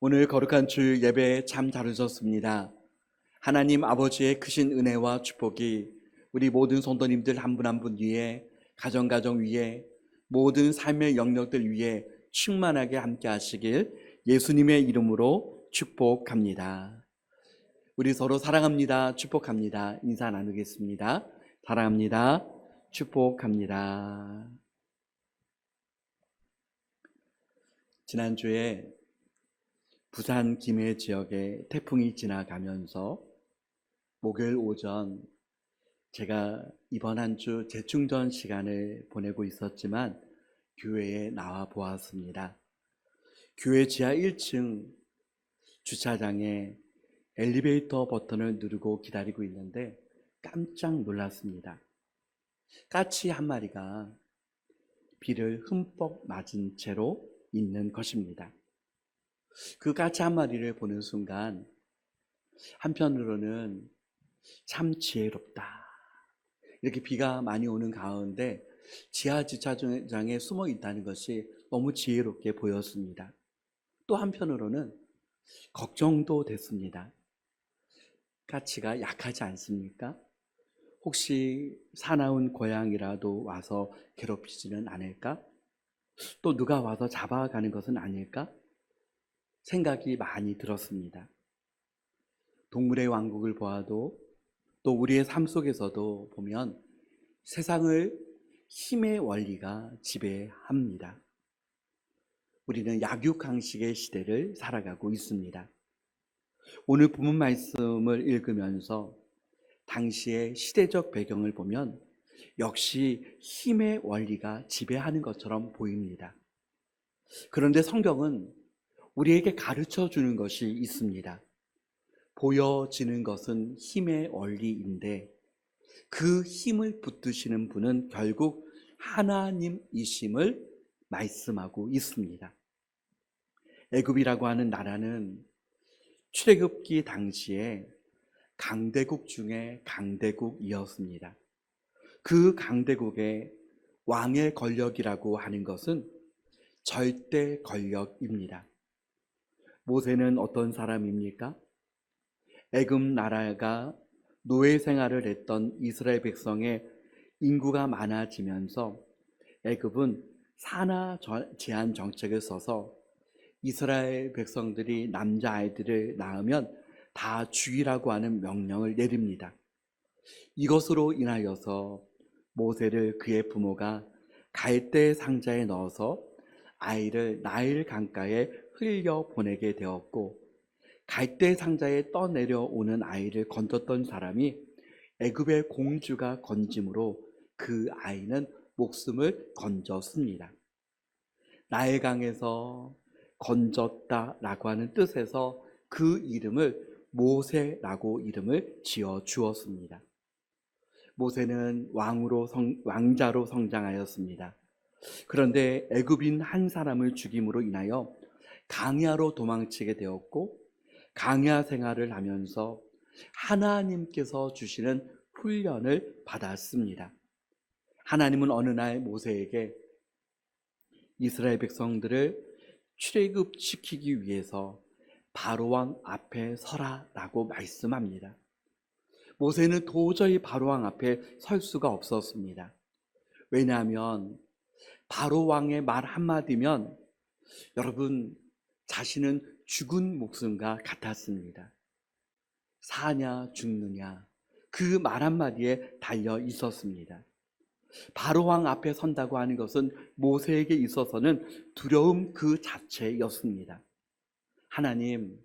오늘 거룩한 주 예배 참 잘 오셨습니다. 하나님 아버지의 크신 은혜와 축복이 우리 모든 성도님들 한 분 한 분 위에, 가정 위에, 모든 삶의 영역들 위에 충만하게 함께 하시길 예수님의 이름으로 축복합니다. 우리 서로 사랑합니다. 축복합니다. 인사 나누겠습니다. 사랑합니다. 축복합니다. 지난주에 부산 김해 지역에 태풍이 지나가면서 목요일 오전 제가 이번 한 주 재충전 시간을 보내고 있었지만 교회에 나와 보았습니다. 교회 지하 1층 주차장에 엘리베이터 버튼을 누르고 기다리고 있는데 깜짝 놀랐습니다. 까치 한 마리가 비를 흠뻑 맞은 채로 있는 것입니다. 그 까치 한 마리를 보는 순간 한편으로는 참 지혜롭다. 이렇게 비가 많이 오는 가운데 지하 주차장에 숨어 있다는 것이 너무 지혜롭게 보였습니다. 또 한편으로는 걱정도 됐습니다. 까치가 약하지 않습니까? 혹시 사나운 고양이라도 와서 괴롭히지는 않을까? 또 누가 와서 잡아가는 것은 아닐까? 생각이 많이 들었습니다. 동물의 왕국을 보아도 또 우리의 삶 속에서도 보면 세상을 힘의 원리가 지배합니다. 우리는 약육강식의 시대를 살아가고 있습니다. 오늘 본문 말씀을 읽으면서 당시의 시대적 배경을 보면 역시 힘의 원리가 지배하는 것처럼 보입니다. 그런데 성경은 우리에게 가르쳐 주는 것이 있습니다. 보여지는 것은 힘의 원리인데 그 힘을 붙드시는 분은 결국 하나님이심을 말씀하고 있습니다. 애굽이라고 하는 나라는 출애굽기 당시에 강대국 중에 강대국이었습니다. 그 강대국의 왕의 권력이라고 하는 것은 절대 권력입니다. 모세는 어떤 사람입니까? 애굽 나라가 노예 생활을 했던 이스라엘 백성의 인구가 많아지면서 애굽은 산하 제한 정책을 써서 이스라엘 백성들이 남자아이들을 낳으면 다 죽이라고 하는 명령을 내립니다. 이것으로 인하여서 모세를 그의 부모가 갈대 상자에 넣어서 아이를 나일 강가에 흘려 보내게 되었고, 갈대 상자에 떠내려오는 아이를 건졌던 사람이 애굽의 공주가 건짐으로 그 아이는 목숨을 건졌습니다. 나일강에서 건졌다라고 하는 뜻에서 그 이름을 모세라고 이름을 지어 주었습니다. 모세는 왕자로 성장하였습니다. 그런데 애굽인 한 사람을 죽임으로 인하여 강야로 도망치게 되었고, 강야 생활을 하면서 하나님께서 주시는 훈련을 받았습니다. 하나님은 어느 날 모세에게 이스라엘 백성들을 출애굽시키기 위해서 바로왕 앞에 서라라고 말씀합니다. 모세는 도저히 바로왕 앞에 설 수가 없었습니다. 왜냐하면 바로왕의 말 한마디면 여러분 자신은 죽은 목숨과 같았습니다. 사냐 죽느냐 그 말 한마디에 달려 있었습니다. 바로왕 앞에 선다고 하는 것은 모세에게 있어서는 두려움 그 자체였습니다. 하나님,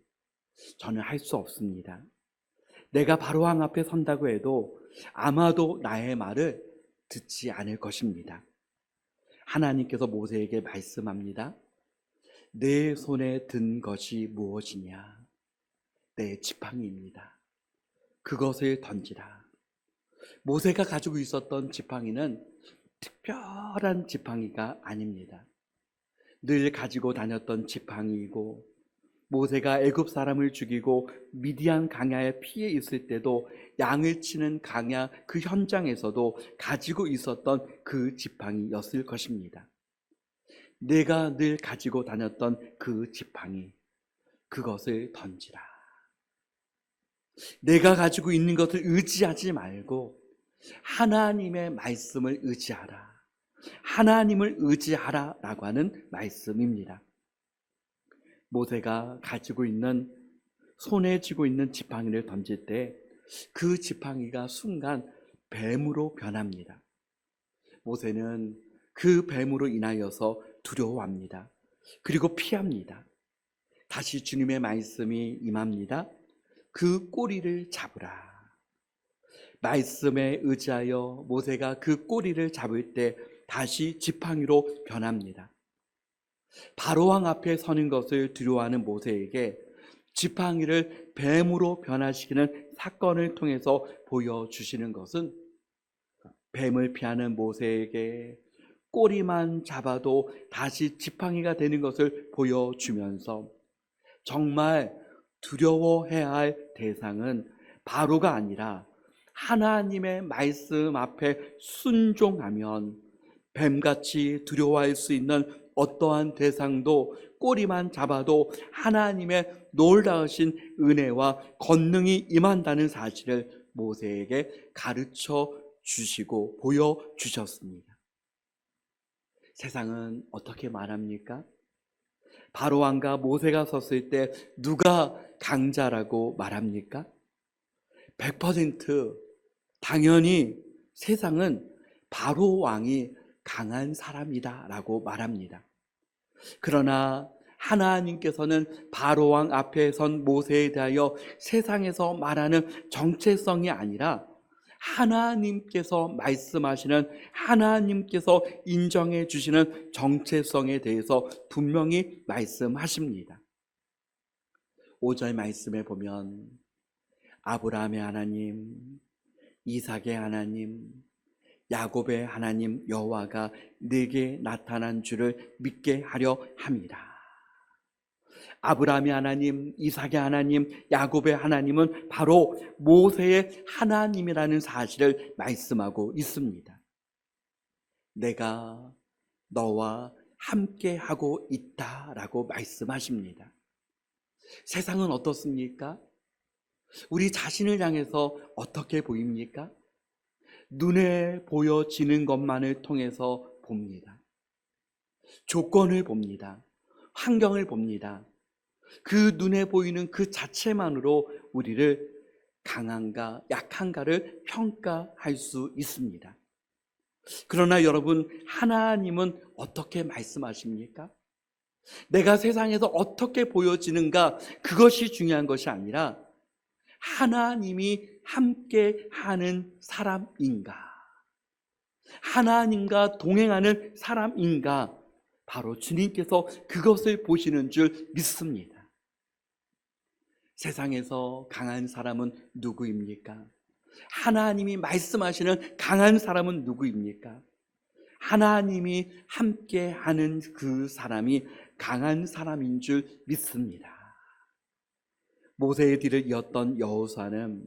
저는 할 수 없습니다. 내가 바로왕 앞에 선다고 해도 아마도 나의 말을 듣지 않을 것입니다. 하나님께서 모세에게 말씀합니다. 내 손에 든 것이 무엇이냐? 내 지팡이입니다. 그것을 던지라. 모세가 가지고 있었던 지팡이는 특별한 지팡이가 아닙니다. 늘 가지고 다녔던 지팡이이고, 모세가 애굽 사람을 죽이고 미디안 강야에 피해 있을 때도 양을 치는 강야 그 현장에서도 가지고 있었던 그 지팡이였을 것입니다. 내가 늘 가지고 다녔던 그 지팡이, 그것을 던지라. 내가 가지고 있는 것을 의지하지 말고 하나님의 말씀을 의지하라. 하나님을 의지하라 라고 하는 말씀입니다. 모세가 가지고 있는, 손에 쥐고 있는 지팡이를 던질 때 그 지팡이가 순간 뱀으로 변합니다. 모세는 그 뱀으로 인하여서 두려워합니다. 그리고 피합니다. 다시 주님의 말씀이 임합니다. 그 꼬리를 잡으라. 말씀에 의지하여 모세가 그 꼬리를 잡을 때 다시 지팡이로 변합니다. 바로왕 앞에 서는 것을 두려워하는 모세에게 지팡이를 뱀으로 변화시키는 사건을 통해서 보여주시는 것은 뱀을 피하는 모세에게 꼬리만 잡아도 다시 지팡이가 되는 것을 보여주면서 정말 두려워해야 할 대상은 바로가 아니라 하나님의 말씀 앞에 순종하면 뱀같이 두려워할 수 있는 어떠한 대상도 꼬리만 잡아도 하나님의 놀라우신 은혜와 권능이 임한다는 사실을 모세에게 가르쳐 주시고 보여주셨습니다. 세상은 어떻게 말합니까? 바로왕과 모세가 섰을 때 누가 강자라고 말합니까? 100% 당연히 세상은 바로왕이 강한 사람이다 라고 말합니다. 그러나 하나님께서는 바로왕 앞에 선 모세에 대하여 세상에서 말하는 정체성이 아니라 하나님께서 말씀하시는, 하나님께서 인정해 주시는 정체성에 대해서 분명히 말씀하십니다. 5절 말씀에 보면 아브라함의 하나님, 이삭의 하나님, 야곱의 하나님 여호와가 내게 나타난 줄을 믿게 하려 함이라. 아브라함의 하나님, 이삭의 하나님, 야곱의 하나님은 바로 모세의 하나님이라는 사실을 말씀하고 있습니다. 내가 너와 함께 하고 있다라고 말씀하십니다. 세상은 어떻습니까? 우리 자신을 향해서 어떻게 보입니까? 눈에 보여지는 것만을 통해서 봅니다. 조건을 봅니다. 환경을 봅니다. 그 눈에 보이는 그 자체만으로 우리를 강한가 약한가를 평가할 수 있습니다. 그러나 여러분, 하나님은 어떻게 말씀하십니까? 내가 세상에서 어떻게 보여지는가, 그것이 중요한 것이 아니라 하나님이 함께 하는 사람인가, 하나님과 동행하는 사람인가, 바로 주님께서 그것을 보시는 줄 믿습니다. 세상에서 강한 사람은 누구입니까? 하나님이 말씀하시는 강한 사람은 누구입니까? 하나님이 함께 하는 그 사람이 강한 사람인 줄 믿습니다. 모세의 뒤를 이었던 여호수아는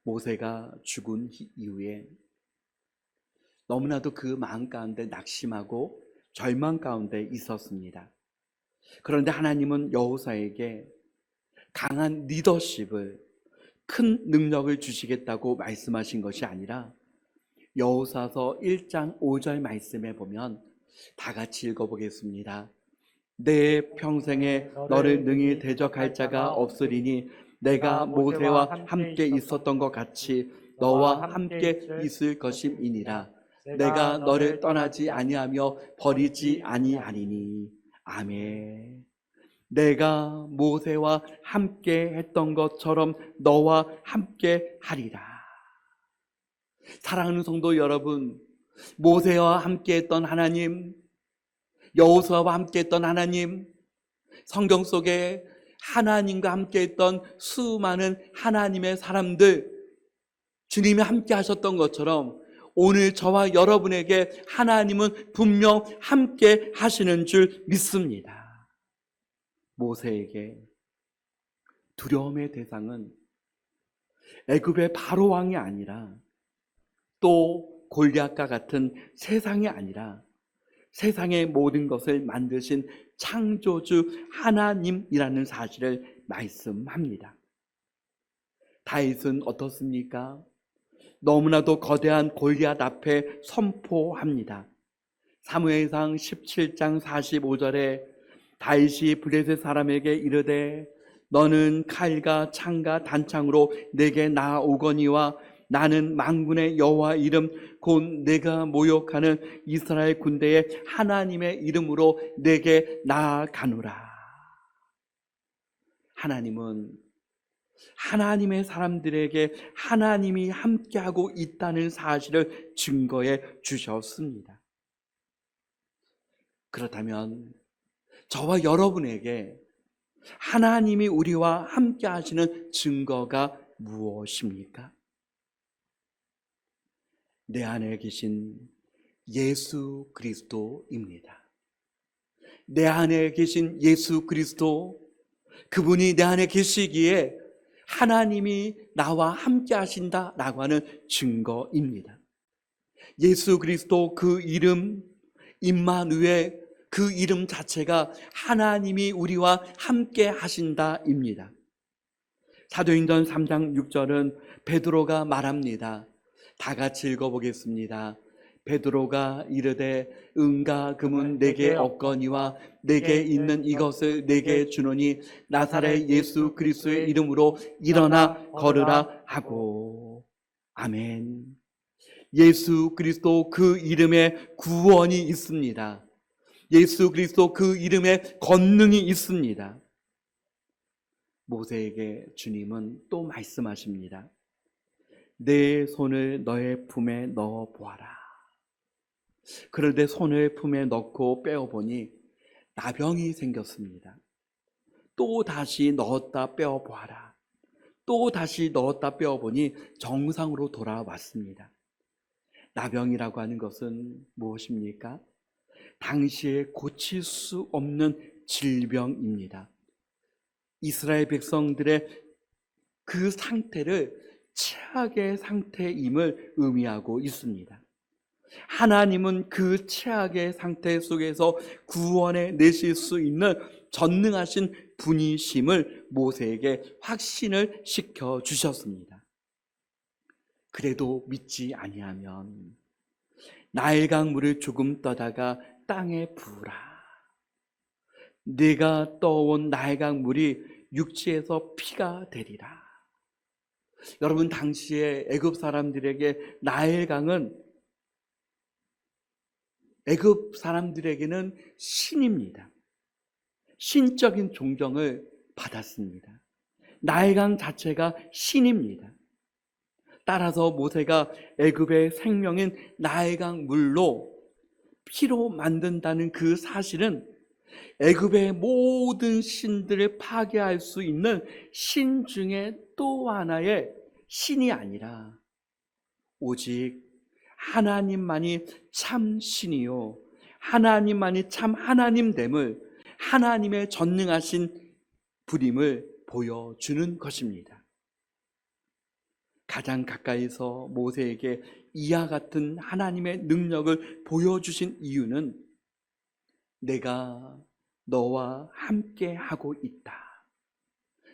모세가 죽은 이후에 너무나도 그 마음 가운데 낙심하고 절망 가운데 있었습니다. 그런데 하나님은 여호수아에게 강한 리더십을, 큰 능력을 주시겠다고 말씀하신 것이 아니라 여호수아서 1장 5절 말씀에 보면 다 같이 읽어보겠습니다. 내 평생에 너를 능히 대적할 자가 없으리니 내가 모세와 함께 있었던 것 같이 너와 함께 있을 것임이니라. 내가 너를 떠나지 아니하며 버리지 아니하리니. 아멘. 내가 모세와 함께 했던 것처럼 너와 함께 하리라. 사랑하는 성도 여러분, 모세와 함께 했던 하나님, 여호수아와 함께 했던 하나님, 성경 속에 하나님과 함께 했던 수많은 하나님의 사람들, 주님이 함께 하셨던 것처럼 오늘 저와 여러분에게 하나님은 분명 함께 하시는 줄 믿습니다. 모세에게 두려움의 대상은 애굽의 바로왕이 아니라 또 골리앗과 같은 세상이 아니라 세상의 모든 것을 만드신 창조주 하나님이라는 사실을 말씀합니다. 다윗은 어떻습니까? 너무나도 거대한 골리앗 앞에 선포합니다. 사무엘상 17장 45절에 다윗이 블레셋 사람에게 이르되 너는 칼과 창과 단창으로 내게 나아오거니와 나는 만군의 여호와 이름 곧 내가 모욕하는 이스라엘 군대의 하나님의 이름으로 내게 나아가노라. 하나님은 하나님의 사람들에게 하나님이 함께하고 있다는 사실을 증거해 주셨습니다. 그렇다면 저와 여러분에게 하나님이 우리와 함께 하시는 증거가 무엇입니까? 내 안에 계신 예수 그리스도입니다. 내 안에 계신 예수 그리스도, 그분이 내 안에 계시기에 하나님이 나와 함께 하신다라고 하는 증거입니다. 예수 그리스도 그 이름 임마누엘, 그 이름 자체가 하나님이 우리와 함께 하신다입니다. 사도행전 3장 6절은 베드로가 말합니다. 다 같이 읽어보겠습니다. 베드로가 이르되 은과 금은 내게 없거니와 내게 있는 이것을 내게 주노니 나사렛 예수 그리스도의 이름으로 일어나 걸으라 하고. 아멘. 예수 그리스도 그 이름에 구원이 있습니다. 예수 그리스도 그 이름에 권능이 있습니다. 모세에게 주님은 또 말씀하십니다. 내 손을 너의 품에 넣어 보아라. 그런데 손을 품에 넣고 빼어보니 나병이 생겼습니다. 또 다시 넣었다 빼어 보아라. 또 다시 넣었다 빼어보니 정상으로 돌아왔습니다. 나병이라고 하는 것은 무엇입니까? 당시에 고칠 수 없는 질병입니다. 이스라엘 백성들의 그 상태를 최악의 상태임을 의미하고 있습니다. 하나님은 그 최악의 상태 속에서 구원해 내실 수 있는 전능하신 분이심을 모세에게 확신을 시켜 주셨습니다. 그래도 믿지 아니하면 나일강 물을 조금 떠다가 땅에 부으라. 네가 떠온 나일강 물이 육지에서 피가 되리라. 여러분, 당시에 애굽 사람들에게 나일강은 애굽 사람들에게는 신입니다. 신적인 존경을 받았습니다. 나일강 자체가 신입니다. 따라서 모세가 애굽의 생명인 나일강 물로 피로 만든다는 그 사실은 애굽의 모든 신들을 파괴할 수 있는 신 중에 또 하나의 신이 아니라 오직 하나님만이 참 신이요 하나님만이 참 하나님됨을, 하나님의 전능하신 분임을 보여주는 것입니다. 가장 가까이서 모세에게 이와 같은 하나님의 능력을 보여주신 이유는 내가 너와 함께 하고 있다.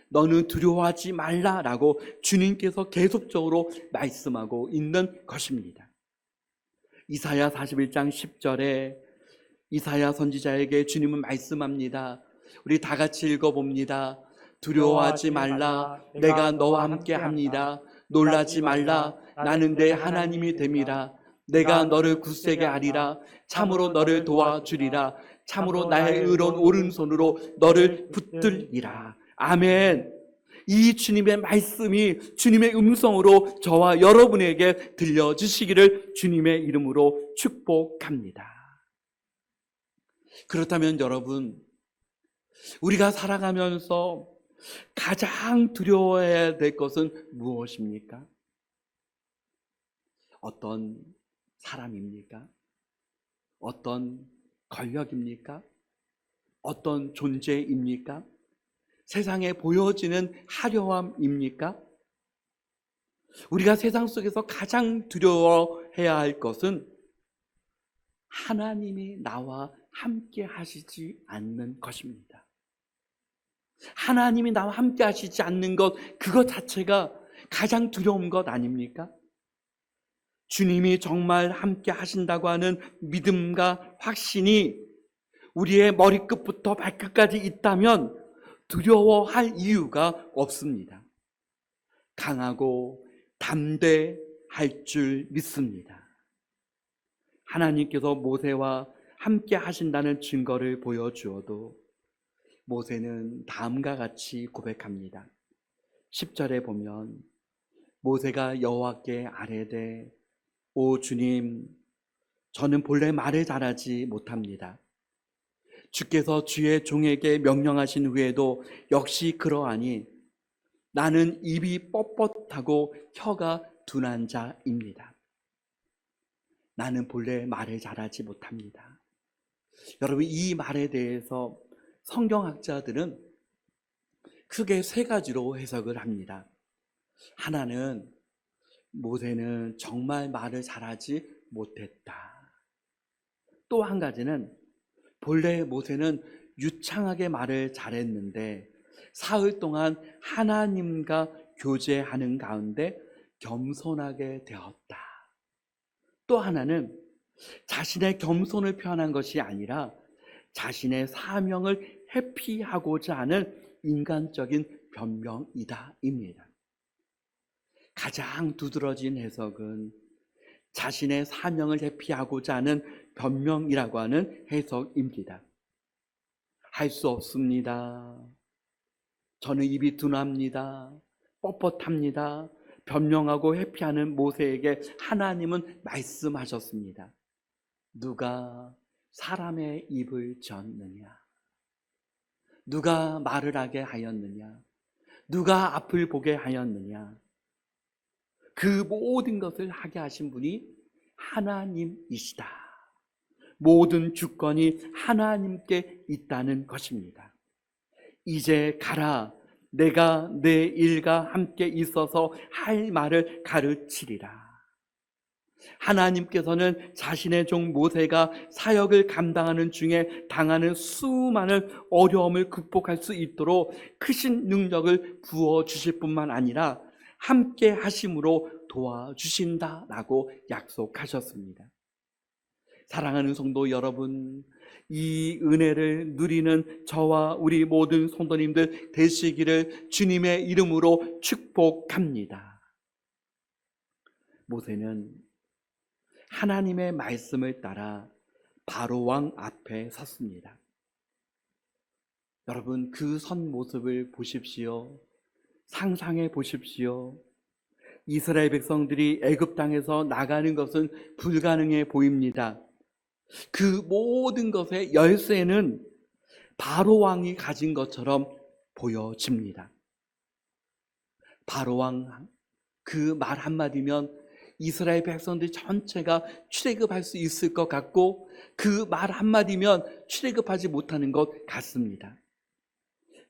너는 두려워하지 말라라고 주님께서 계속적으로 말씀하고 있는 것입니다. 이사야 41장 10절에 이사야 선지자에게 주님은 말씀합니다. 우리 다 같이 읽어봅니다. 두려워하지 말라. 내가 너와 함께 합니다. 놀라지 말라. 나는 내 하나님이 됨이라. 내가 너를 굳세게 하리라. 참으로 너를 도와주리라. 참으로 나의 의로운 오른손으로 너를 붙들리라. 아멘. 이 주님의 말씀이 주님의 음성으로 저와 여러분에게 들려주시기를 주님의 이름으로 축복합니다. 그렇다면 여러분, 우리가 살아가면서 가장 두려워해야 될 것은 무엇입니까? 어떤 사람입니까? 어떤 권력입니까? 어떤 존재입니까? 세상에 보여지는 화려함입니까? 우리가 세상 속에서 가장 두려워해야 할 것은 하나님이 나와 함께 하시지 않는 것입니다. 하나님이 나와 함께 하시지 않는 것, 그것 자체가 가장 두려운 것 아닙니까? 주님이 정말 함께 하신다고 하는 믿음과 확신이 우리의 머리끝부터 발끝까지 있다면 두려워할 이유가 없습니다. 강하고 담대할 줄 믿습니다. 하나님께서 모세와 함께 하신다는 증거를 보여주어도 모세는 다음과 같이 고백합니다. 10절에 보면 모세가 여호와께 아뢰되 오 주님, 저는 본래 말을 잘하지 못합니다. 주께서 주의 종에게 명령하신 후에도 역시 그러하니 나는 입이 뻣뻣하고 혀가 둔한 자입니다. 나는 본래 말을 잘하지 못합니다. 여러분, 이 말에 대해서 성경학자들은 크게 세 가지로 해석을 합니다. 하나는 모세는 정말 말을 잘하지 못했다. 또 한 가지는 본래 모세는 유창하게 말을 잘했는데 사흘 동안 하나님과 교제하는 가운데 겸손하게 되었다. 또 하나는 자신의 겸손을 표현한 것이 아니라 자신의 사명을 회피하고자 하는 인간적인 변명이다입니다. 가장 두드러진 해석은 자신의 사명을 회피하고자 하는 변명이라고 하는 해석입니다. 할 수 없습니다. 저는 입이 둔합니다. 뻣뻣합니다. 변명하고 회피하는 모세에게 하나님은 말씀하셨습니다. 누가 사람의 입을 졌느냐? 누가 말을 하게 하였느냐? 누가 앞을 보게 하였느냐? 그 모든 것을 하게 하신 분이 하나님이시다. 모든 주권이 하나님께 있다는 것입니다. 이제 가라. 내가 내 일과 함께 있어서 할 말을 가르치리라. 하나님께서는 자신의 종 모세가 사역을 감당하는 중에 당하는 수많은 어려움을 극복할 수 있도록 크신 능력을 부어주실 뿐만 아니라 함께 하심으로 도와주신다라고 약속하셨습니다. 사랑하는 성도 여러분, 이 은혜를 누리는 저와 우리 모든 성도님들 되시기를 주님의 이름으로 축복합니다. 모세는 하나님의 말씀을 따라 바로 왕 앞에 섰습니다. 여러분, 그 선 모습을 보십시오. 상상해 보십시오. 이스라엘 백성들이 애굽 땅에서 나가는 것은 불가능해 보입니다. 그 모든 것의 열쇠는 바로 왕이 가진 것처럼 보여집니다. 바로 왕, 그 말 한마디면 이스라엘 백성들 전체가 출애굽할 수 있을 것 같고 그 말 한마디면 출애굽하지 못하는 것 같습니다.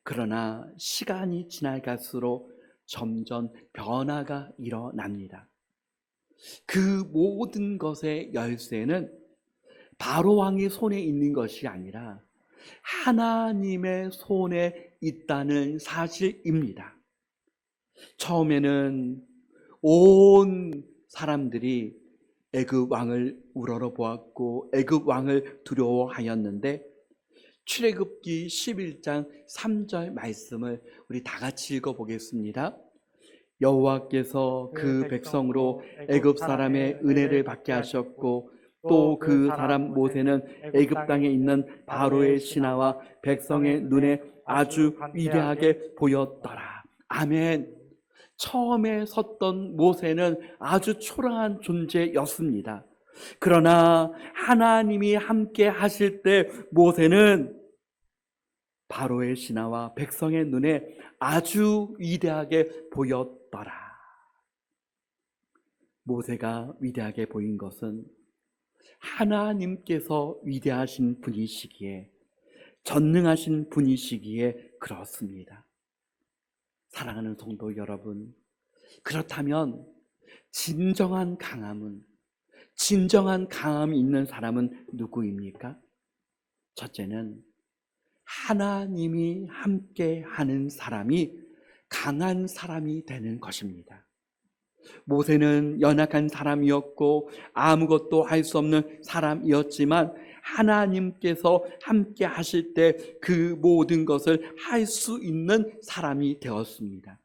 그러나 시간이 지나갈수록 점점 변화가 일어납니다. 그 모든 것의 열쇠는 바로 왕의 손에 있는 것이 아니라 하나님의 손에 있다는 사실입니다. 처음에는 온 사람들이 애굽 왕을 우러러 보았고 애굽 왕을 두려워하였는데 출애굽기 11장 3절 말씀을 우리 다 같이 읽어보겠습니다. 여호와께서 그 백성으로 애굽 사람의 은혜를 받게 하셨고 또 그 사람 모세는 애굽 땅에 있는 바로의 신하와 백성의 눈에 아주 위대하게 보였더라. 아멘. 처음에 섰던 모세는 아주 초라한 존재였습니다. 그러나 하나님이 함께 하실 때 모세는 바로의 신하와 백성의 눈에 아주 위대하게 보였더라. 모세가 위대하게 보인 것은 하나님께서 위대하신 분이시기에, 전능하신 분이시기에 그렇습니다. 사랑하는 성도 여러분, 그렇다면 진정한 강함은, 진정한 강함이 있는 사람은 누구입니까? 첫째는 하나님이 함께 하는 사람이 강한 사람이 되는 것입니다. 모세는 연약한 사람이었고 아무것도 할 수 없는 사람이었지만 하나님께서 함께 하실 때 그 모든 것을 할 수 있는 사람이 되었습니다.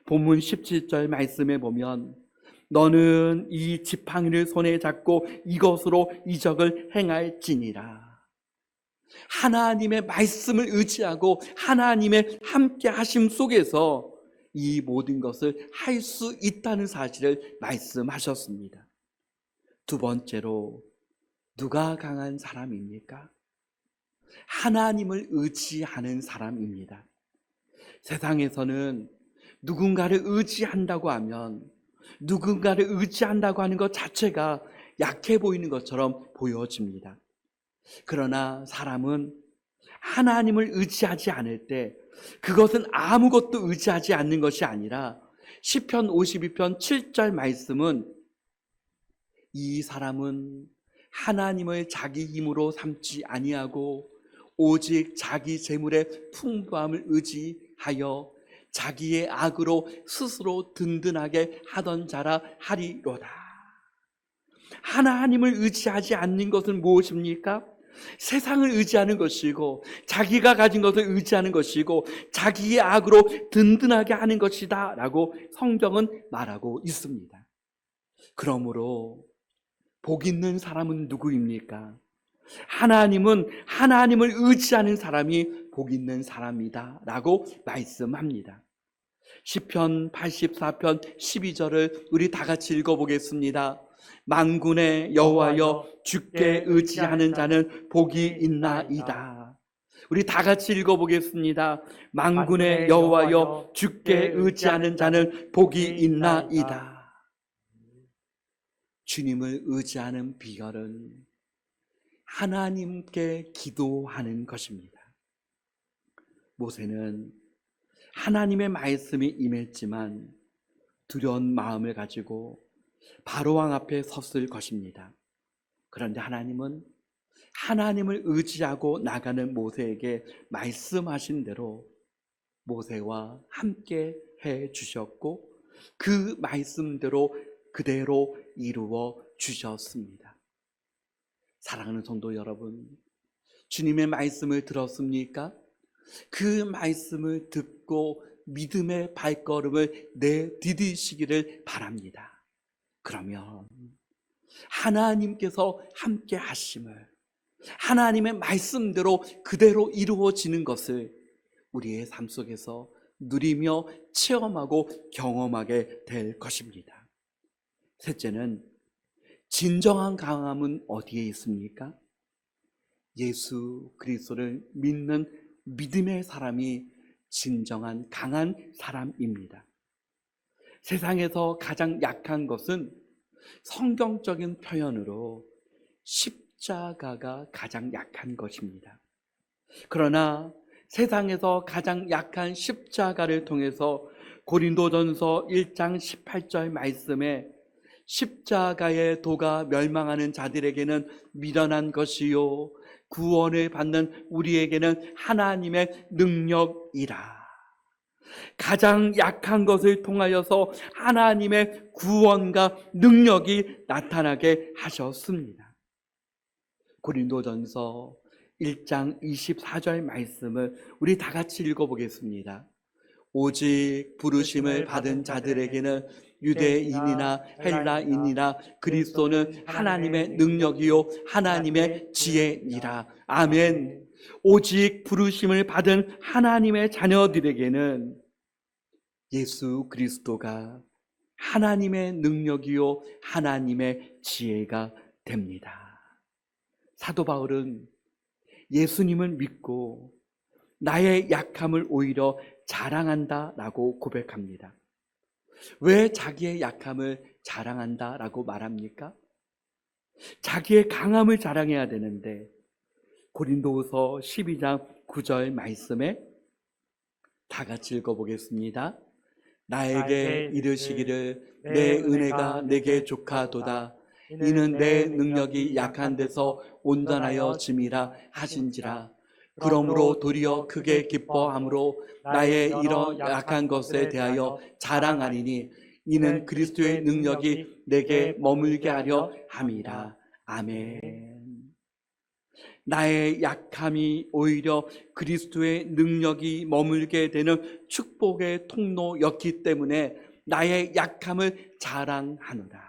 본문 17절 말씀에 보면 너는 이 지팡이를 손에 잡고 이것으로 이적을 행할지니라. 하나님의 말씀을 의지하고 하나님의 함께 하심 속에서 이 모든 것을 할 수 있다는 사실을 말씀하셨습니다. 두 번째로 누가 강한 사람입니까? 하나님을 의지하는 사람입니다. 세상에서는 누군가를 의지한다고 하면 누군가를 의지한다고 하는 것 자체가 약해 보이는 것처럼 보여집니다. 그러나 사람은 하나님을 의지하지 않을 때 그것은 아무것도 의지하지 않는 것이 아니라 시편 52편 7절 말씀은 이 사람은 하나님을 자기 힘으로 삼지 아니하고 오직 자기 재물의 풍부함을 의지하여 자기의 악으로 스스로 든든하게 하던 자라 하리로다. 하나님을 의지하지 않는 것은 무엇입니까? 세상을 의지하는 것이고 자기가 가진 것을 의지하는 것이고 자기의 악으로 든든하게 하는 것이다 라고 성경은 말하고 있습니다. 그러므로 복 있는 사람은 누구입니까? 하나님을 의지하는 사람이 복 있는 사람이다 라고 말씀합니다. 시편 84편 12절을 우리 다 같이 읽어보겠습니다. 만군의 여호와여 주께 의지하는 자는 복이 있나이다. 우리 다 같이 읽어보겠습니다. 만군의 여호와여 주께 의지하는 자는 복이 있나이다. 주님을 의지하는 비결은 하나님께 기도하는 것입니다. 모세는 하나님의 말씀이 임했지만 두려운 마음을 가지고 바로왕 앞에 섰을 것입니다. 그런데 하나님은 하나님을 의지하고 나가는 모세에게 말씀하신 대로 모세와 함께 해 주셨고 그 말씀대로 그대로 이루어 주셨습니다. 사랑하는 성도 여러분, 주님의 말씀을 들었습니까? 그 말씀을 듣고 믿음의 발걸음을 내디디시기를 바랍니다. 그러면 하나님께서 함께 하심을, 하나님의 말씀대로 그대로 이루어지는 것을 우리의 삶 속에서 누리며 체험하고 경험하게 될 것입니다. 셋째는 진정한 강함은 어디에 있습니까? 예수 그리스도를 믿는 믿음의 사람이 진정한 강한 사람입니다. 세상에서 가장 약한 것은 성경적인 표현으로 십자가가 가장 약한 것입니다. 그러나 세상에서 가장 약한 십자가를 통해서 고린도전서 1장 18절 말씀에 십자가의 도가 멸망하는 자들에게는 미련한 것이요 구원을 받는 우리에게는 하나님의 능력이라. 가장 약한 것을 통하여서 하나님의 구원과 능력이 나타나게 하셨습니다. 고린도전서 1장 24절 말씀을 우리 다 같이 읽어보겠습니다. 오직 부르심을 받은 자들에게는 유대인이나 헬라인이나 그리스도는 하나님의 능력이요 하나님의 지혜니라. 아멘. 오직 부르심을 받은 하나님의 자녀들에게는 예수 그리스도가 하나님의 능력이요 하나님의 지혜가 됩니다. 사도 바울은 예수님을 믿고 나의 약함을 오히려 자랑한다라고 고백합니다. 왜 자기의 약함을 자랑한다라고 말합니까? 자기의 강함을 자랑해야 되는데 고린도후서 12장 9절 말씀에 다 같이 읽어보겠습니다. 나에게 이르시기를 내 은혜가 내게 족하도다. 이는 내 능력이 약한 데서 온전하여 짐이라 하신지라. 그러므로 도리어 크게 기뻐함으로 나의 이런 약한 것에 대하여 자랑하리니 이는 그리스도의 능력이 내게 머물게 하려 함이라. 아멘. 나의 약함이 오히려 그리스도의 능력이 머물게 되는 축복의 통로였기 때문에 나의 약함을 자랑하노라.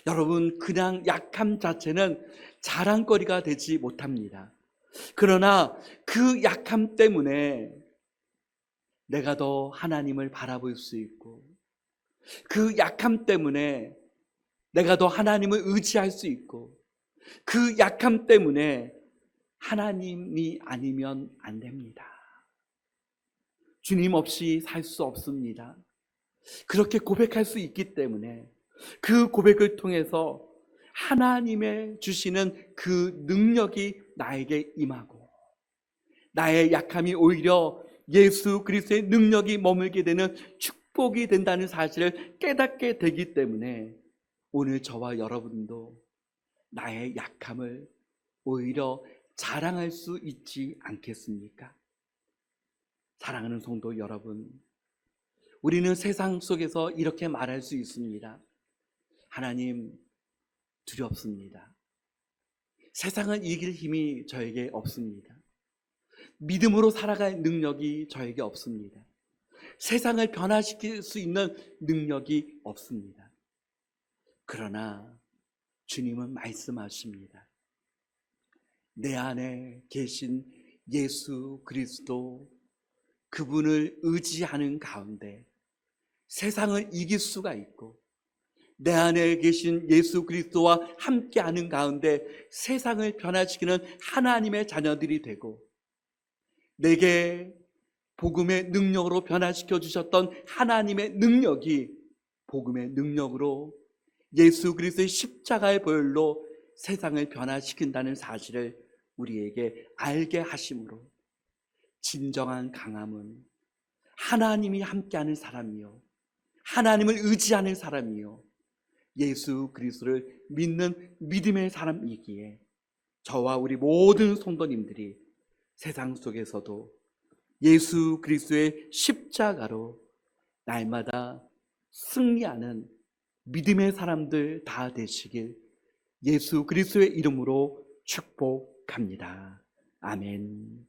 여러분, 그냥 약함 자체는 자랑거리가 되지 못합니다. 그러나 그 약함 때문에 내가 더 하나님을 바라볼 수 있고, 그 약함 때문에 내가 더 하나님을 의지할 수 있고, 그 약함 때문에 하나님이 아니면 안 됩니다. 주님 없이 살 수 없습니다. 그렇게 고백할 수 있기 때문에 그 고백을 통해서 하나님의 주시는 그 능력이 나에게 임하고, 나의 약함이 오히려 예수 그리스도의 능력이 머물게 되는 축복이 된다는 사실을 깨닫게 되기 때문에 오늘 저와 여러분도 나의 약함을 오히려 자랑할 수 있지 않겠습니까? 사랑하는 성도 여러분, 우리는 세상 속에서 이렇게 말할 수 있습니다. 하나님, 두렵습니다. 세상을 이길 힘이 저에게 없습니다. 믿음으로 살아갈 능력이 저에게 없습니다. 세상을 변화시킬 수 있는 능력이 없습니다. 그러나 주님은 말씀하십니다. 내 안에 계신 예수 그리스도, 그분을 의지하는 가운데 세상을 이길 수가 있고, 내 안에 계신 예수 그리스도와 함께하는 가운데 세상을 변화시키는 하나님의 자녀들이 되고, 내게 복음의 능력으로 변화시켜 주셨던 하나님의 능력이 복음의 능력으로 예수 그리스도의 십자가의 보혈로 세상을 변화시킨다는 사실을 우리에게 알게 하심으로, 진정한 강함은 하나님이 함께하는 사람이요, 하나님을 의지하는 사람이요, 예수 그리스도를 믿는 믿음의 사람이기에 저와 우리 모든 성도님들이 세상 속에서도 예수 그리스도의 십자가로 날마다 승리하는 믿음의 사람들 다 되시길 예수 그리스도의 이름으로 축복합니다. 아멘.